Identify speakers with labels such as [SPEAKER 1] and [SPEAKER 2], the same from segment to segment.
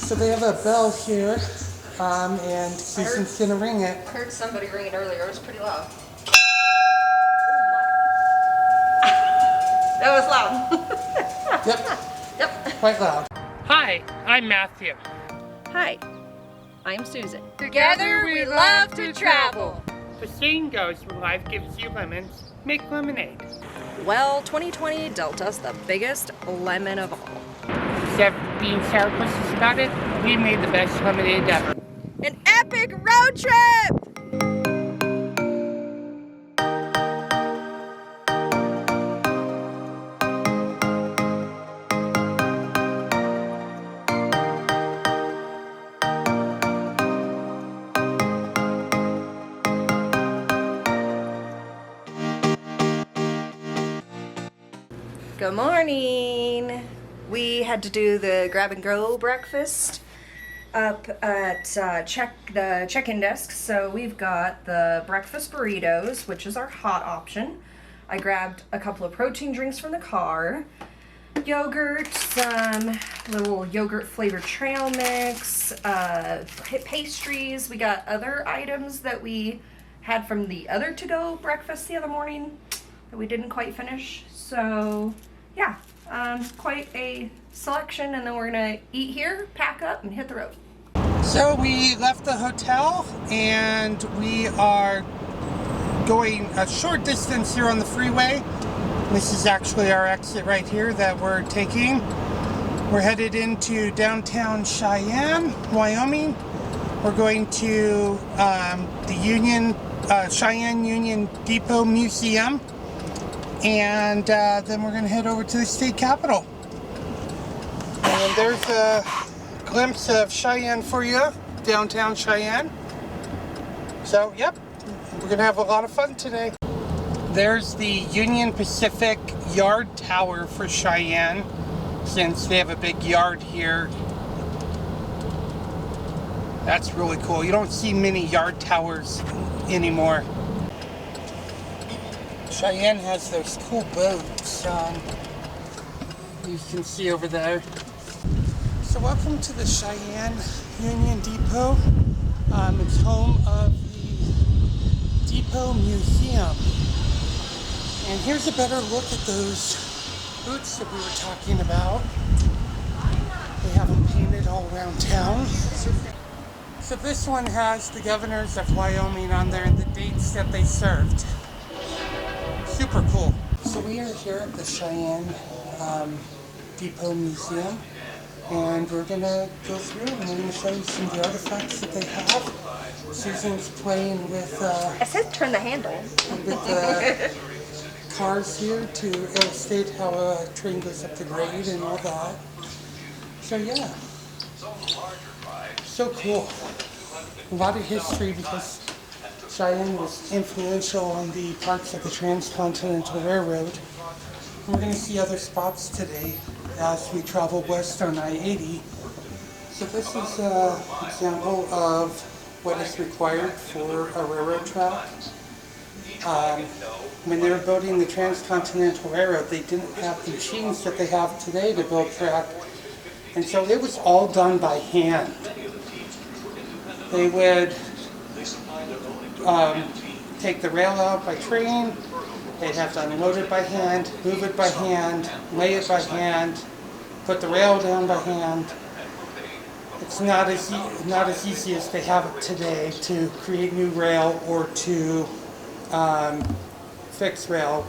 [SPEAKER 1] So they have a bell here, and Susan's gonna ring it.
[SPEAKER 2] I heard somebody ring it earlier. It was pretty loud. That was loud.
[SPEAKER 1] Yep.
[SPEAKER 2] Yep.
[SPEAKER 1] Quite loud. Hi, I'm Matthew.
[SPEAKER 2] Hi, I'm Susan. Together we love to travel.
[SPEAKER 1] The saying goes, when life gives you lemons, make lemonade.
[SPEAKER 2] Well, 2020 dealt us the biggest lemon of all.
[SPEAKER 1] Instead of being sourpusses about it, we made the best lemonade ever.
[SPEAKER 2] An epic road trip! Good morning! We had to do the grab and go breakfast up at the check-in desk. So we've got the breakfast burritos, which is our hot option. I grabbed a couple of protein drinks from the car, yogurt, some little yogurt flavored trail mix, pastries. We got other items that we had from the other to-go breakfast the other morning that we didn't quite finish. So yeah, quite a selection, and then we're gonna eat here, pack up, and hit the road.
[SPEAKER 1] So we left the hotel and we are going a short distance here on the freeway. This is actually our exit right here that we're taking. We're headed into downtown Cheyenne, Wyoming. We're going to the Cheyenne Union Depot Museum. And then we're going to head over to the state capitol. And there's a glimpse of Cheyenne for you, downtown Cheyenne. So, yep, we're going to have a lot of fun today. There's the Union Pacific Yard Tower for Cheyenne, since they have a big yard here. That's really cool. You don't see many yard towers anymore. Cheyenne has those cool boats you can see over there. So welcome to the Cheyenne Union Depot. It's home of the Depot Museum. And here's a better look at those boots that we were talking about. They have them painted all around town. So this one has the governors of Wyoming on there and the dates that they served. Super cool. So we are here at the Cheyenne Depot Museum, and we're gonna go through and we're gonna show you some of the artifacts that they have. Susan's playing with
[SPEAKER 2] I said turn the handle.
[SPEAKER 1] with the cars here to illustrate how a train goes up the grade and all that. So yeah, so cool. A lot of history because Cheyenne was influential on the parts of the transcontinental railroad. And we're going to see other spots today as we travel west on I-80. So this is an example of what is required for a railroad track. When they were building the transcontinental railroad, they didn't have the machines that they have today to build track. And so it was all done by hand. They would take the rail out by train, they'd have to unload it by hand, move it by hand, lay it by hand, put the rail down by hand. It's not as easy as they have it today to create new rail or to fix rail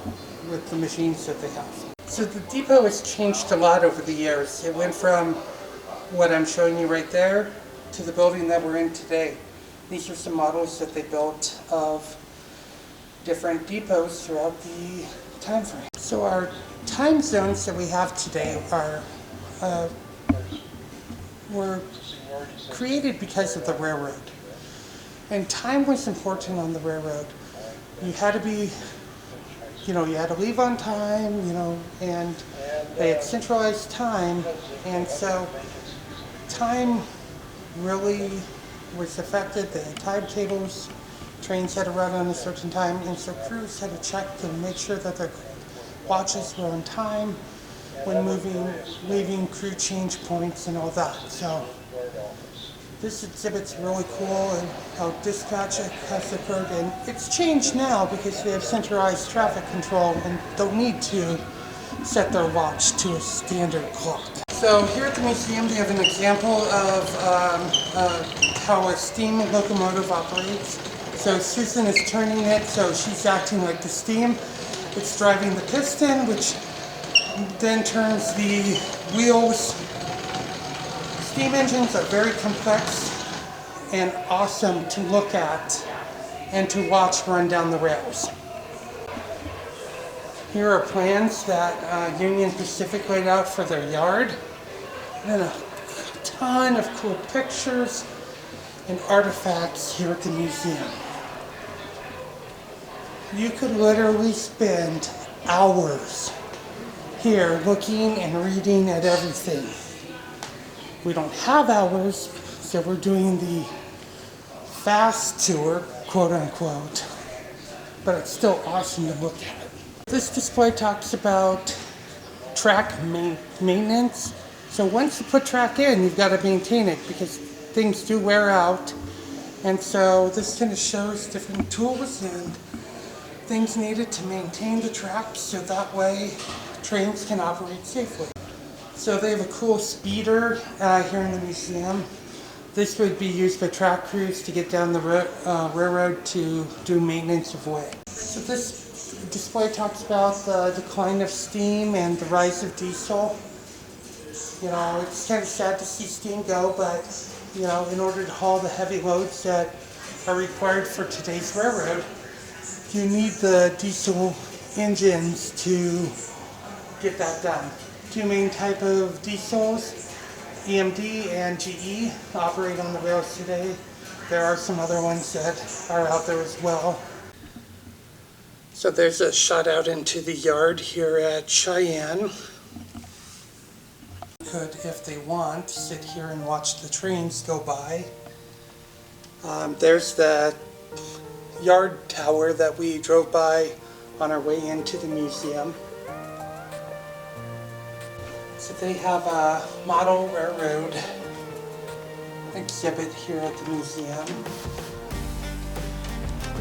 [SPEAKER 1] with the machines that they have. So the depot has changed a lot over the years. It went from what I'm showing you right there to the building that we're in today. These are some models that they built of different depots throughout the time frame. So our time zones that we have today are were created because of the railroad. And time was important on the railroad. You had to be, you had to leave on time, and they had centralized time, and so time really was affected. They had timetables, trains had to run on a certain time, and so crews had to check to make sure that their watches were on time when moving, leaving crew change points and all that. So This exhibit's really cool and how dispatch has occurred, and it's changed now because they have centralized traffic control and don't need to set their watch to a standard clock. So here at the museum they have an example of how a steam locomotive operates. So Susan is turning it, so she's acting like the steam. It's driving the piston, which then turns the wheels. Steam engines are very complex and awesome to look at and to watch run down the rails. Here are plans that Union Pacific laid out for their yard, and a ton of cool pictures and artifacts here at the museum. You could literally spend hours here looking and reading at everything. We don't have hours, so we're doing the fast tour, quote unquote, but it's still awesome to look at. This display talks about track maintenance. So once you put track in, you've got to maintain it because things do wear out. And so this kind of shows different tools and things needed to maintain the track so that way trains can operate safely. So they have a cool speeder here in the museum. This would be used by track crews to get down the railroad to do maintenance of way. So this display talks about the decline of steam and the rise of diesel. You know, it's kind of sad to see steam go, but you know, in order to haul the heavy loads that are required for today's railroad, you need the diesel engines to get that done. Two main type of diesels, EMD and GE, operate on the rails today. There are some other ones that are out there as well. So there's a shot out into the yard here at Cheyenne. Could, if they want, sit here and watch the trains go by. There's the yard tower that we drove by on our way into the museum. So they have a model railroad exhibit here at the museum.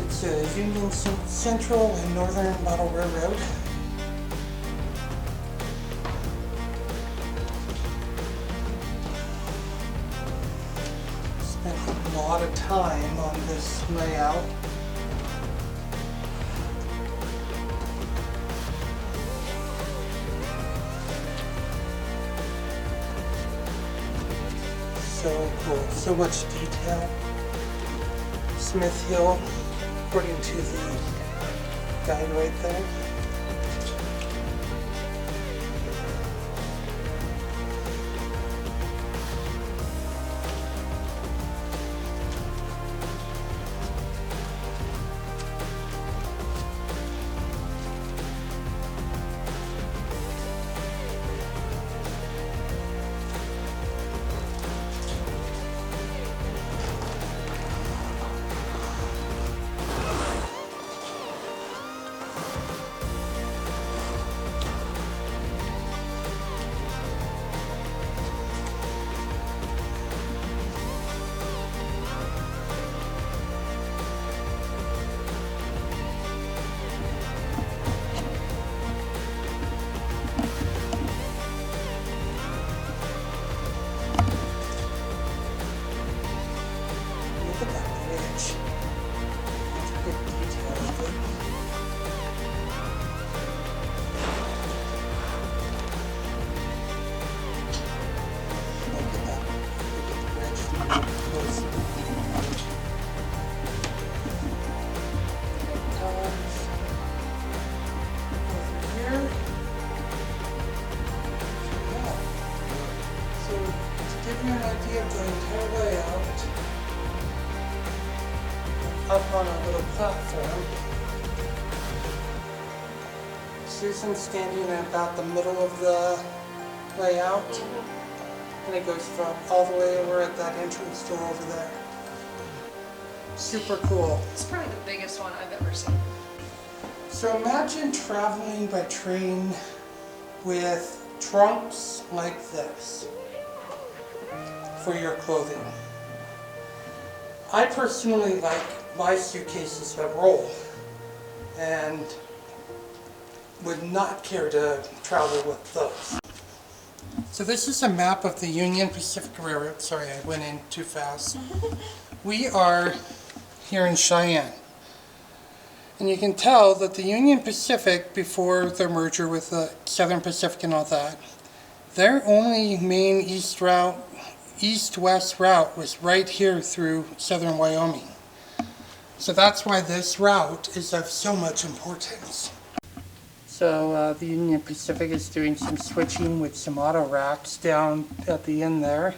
[SPEAKER 1] It's a Union Central and Northern Model Railroad. Spent a lot of time on this layout. So cool, so much detail. Smith Hill, according to the guide right there. Look at that bridge. That's a good detail of it. Look at that. Look at the bridge closer. Towers. Over here. Yeah. So to give you an idea of the entire layout, up on a little platform, Susan's standing at about the middle of the layout, and it goes from all the way over at that entrance door over there. Super cool.
[SPEAKER 2] It's probably the biggest one I've ever seen.
[SPEAKER 1] So imagine traveling by train with trunks like this. for your clothing. I personally like my suitcases that roll and would not care to travel with those. So this is a map of the Union Pacific Railroad. Sorry, I went in too fast. We are here in Cheyenne. And you can tell that the Union Pacific, before their merger with the Southern Pacific and all that, their only main east-west route was right here through southern Wyoming. So that's why this route is of so much importance. So the Union Pacific is doing some switching with some auto racks down at the end there.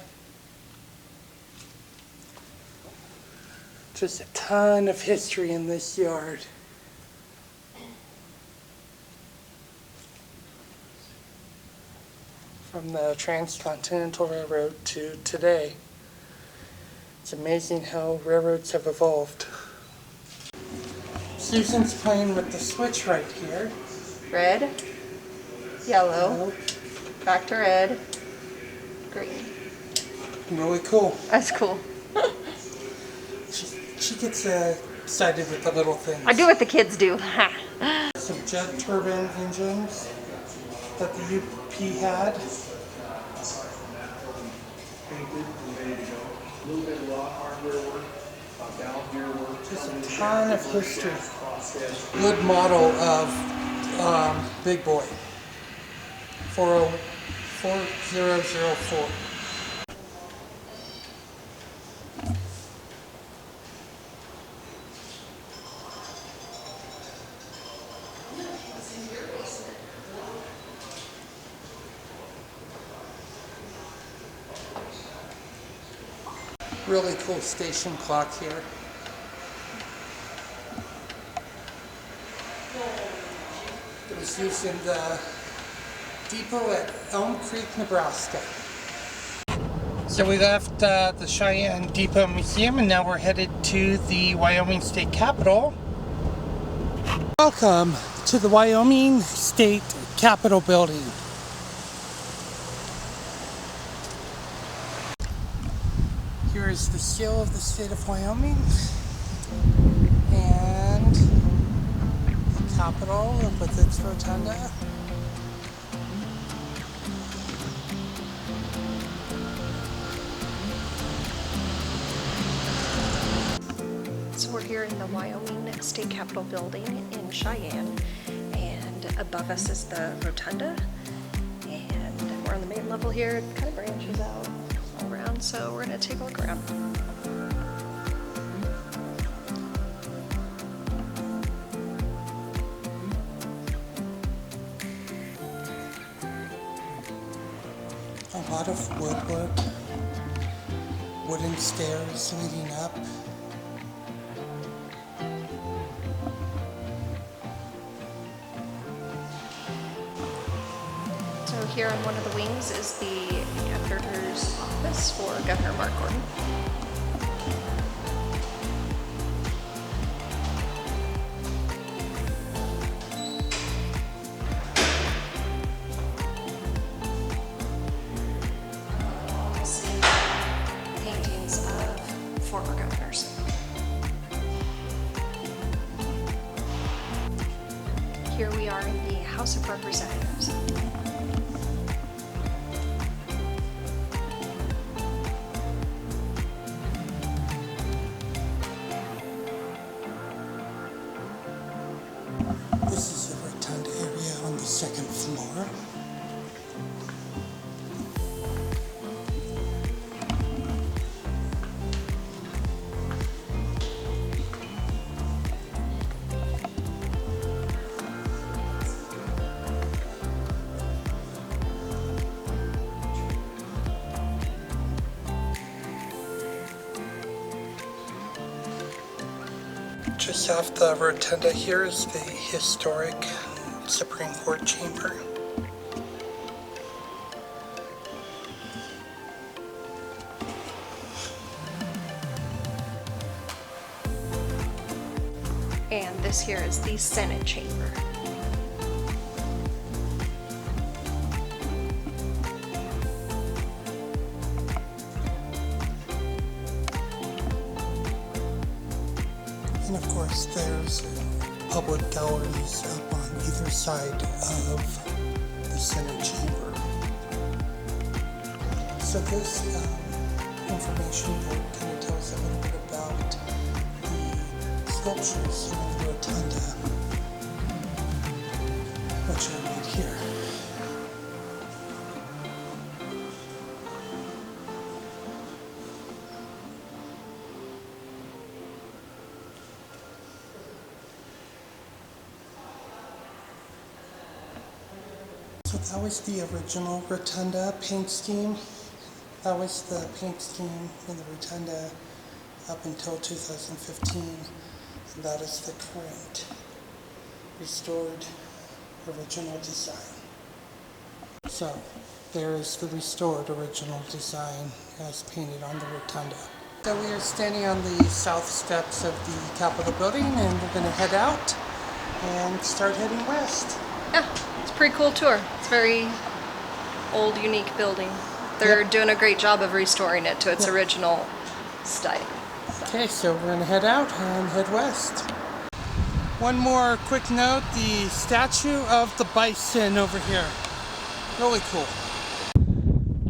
[SPEAKER 1] Just a ton of history in this yard. From the transcontinental railroad to today. It's amazing how railroads have evolved. Susan's playing with the switch right here.
[SPEAKER 2] Red, yellow, back to red, green.
[SPEAKER 1] Really cool.
[SPEAKER 2] That's cool.
[SPEAKER 1] She gets excited with the little things.
[SPEAKER 2] I do what the kids do.
[SPEAKER 1] Some jet turbine engines that the UP had. Just a ton of history. Good model of Big Boy. 4004. Really cool station clock here. It was used in the depot at Elm Creek, Nebraska. So we left the Cheyenne Depot Museum and now we're headed to the Wyoming State Capitol. Welcome to the Wyoming State Capitol building. Here is the seal of the state of Wyoming and the Capitol with its rotunda.
[SPEAKER 2] So we're here in the Wyoming State Capitol building in Cheyenne, and above us is the rotunda, and we're on the main level here. It kind of branches out all around, so we're going to take a look around.
[SPEAKER 1] A lot of woodwork, wooden stairs leading up.
[SPEAKER 2] So here on one of the wings is the governor's office for Governor Mark Gordon. See paintings of former governors. Here we are in the House of Representatives.
[SPEAKER 1] This is the rotunda area on the second floor. Just off the rotunda here is the historic Supreme Court chamber.
[SPEAKER 2] And this here is the Senate chamber.
[SPEAKER 1] And of course, there's public galleries up on either side of the center chamber. So this information board kind of tells a little bit about the sculptures in the rotunda, which are right here. So that was the original rotunda paint scheme. That was the paint scheme in the rotunda up until 2015. And that is the current restored original design. So there is the restored original design as painted on the rotunda. So we are standing on the south steps of the Capitol building, and we're going to head out and start heading west.
[SPEAKER 2] Yeah, it's a pretty cool tour. It's a very old, unique building. They're doing a great job of restoring it to its original style.
[SPEAKER 1] Okay, so we're going to head out and head west. One more quick note, the statue of the bison over here. Really cool.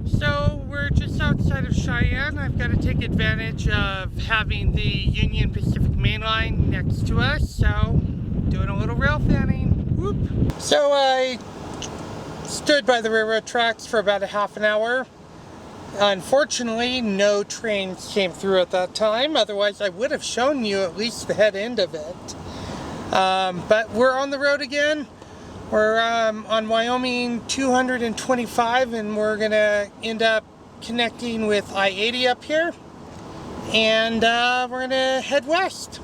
[SPEAKER 1] So we're just outside of Cheyenne. I've got to take advantage of having the Union Pacific Main Line next to us, so doing a little rail fanning. Whoop. So I stood by the railroad tracks for about a half an hour. Unfortunately, no trains came through at that time. Otherwise, I would have shown you at least the head end of it. But we're on the road again. We're on Wyoming 225, and we're going to end up connecting with I-80 up here. And we're going to head west.